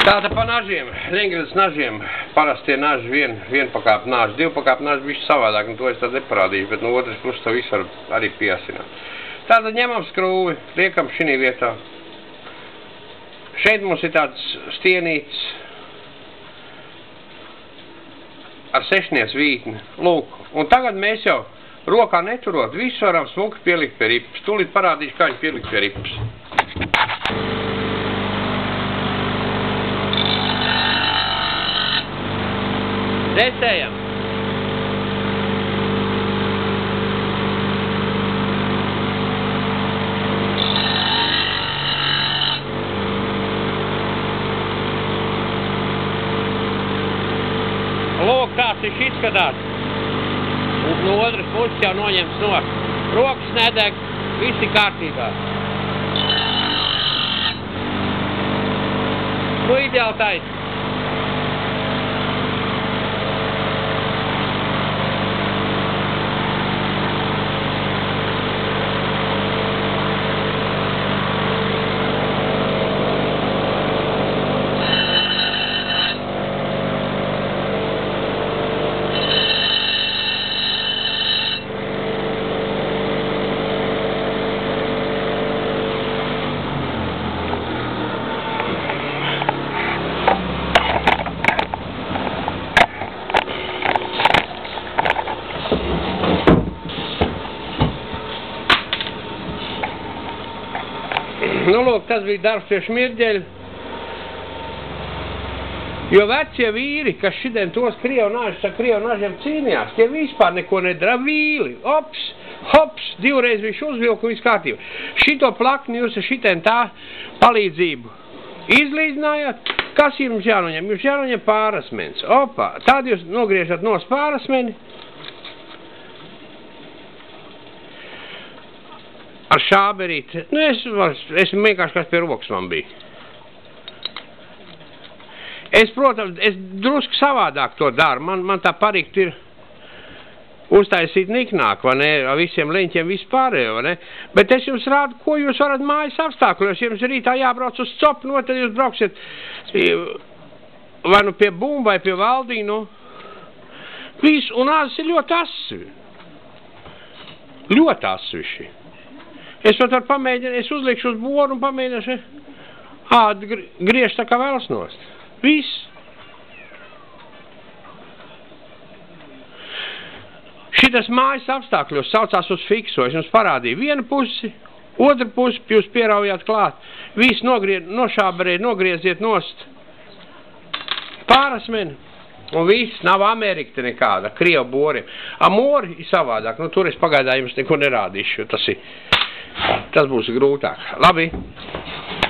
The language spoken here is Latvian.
Tātad pa nažiem, Ļeņģeles nažiem, parastie naži, vienpakāp naži, divpakāp naži bišķi savādāk, to es tad neparādīšu, bet no otras puses to visu var arī pieasināt. Tātad ņemam skrūvi, liekam šinī vietā. Šeit mums ir tāds stienīts ar sešnies vītni, lūk, un tagad mēs jau rokā neturot, visu varam smuki pielikt pie ripas. Tūlīt parādīšu, kā viņu pielikt pie ripas. Desējam. Lūk, tāds ir izskatās. Un no otras puses jau noņems no. Rokas nedeg, visi kārtībā. Nu, ideāli taisa. Nu, lūk, tas bija darbs pie šmirģeļa. Jo vecie vīri, kas šitien tos krievu nažiem cīnījās, tie vispār neko nedara. Vīli, ops, hops, divreiz viņš uzvilka, viss kārtība. Šito plakni jūs ar šitien tā palīdzību izlīdzinājāt. Kas jums jānoņem? Jums jānoņem pārasmens. Opā, tad jūs nogriežat nos pārasmeni. Ar šāberīti. Nu, es vienkārši kāds pie rokas man bija. Es, protams, drusku savādāk to daru. Man tā parikt ir uztaisīt niknāk, vai ne? Ar visiem leņķiem vispārējo, vai ne? Bet es jums rādu, ko jūs varat mājas apstākļos. Jums rītā jābrauc uz copu, no tad jūs brauksiet vai nu pie Bumba, vai pie Valdīnu. Viss, un āzis ir ļoti asi. Ļoti asi viši. Es pat varu pamēģināt, es uzlikšu uz boru un pamēģināšu griež tā kā vēlas nost. Viss. Šitas mājas apstākļos saucās uz fikso. Es jums parādīju vienu pusi, otru pusi jūs pieraujāt klāt. Viss nošābarēt, nogrieziet nost. Pārasmeni. Un viss, nav Amerika nekāda, Krievu boriem. Amori ir savādāk. Nu, tur es pagaidā jums neko nerādīšu, jo tas būs grūtāk. Labi.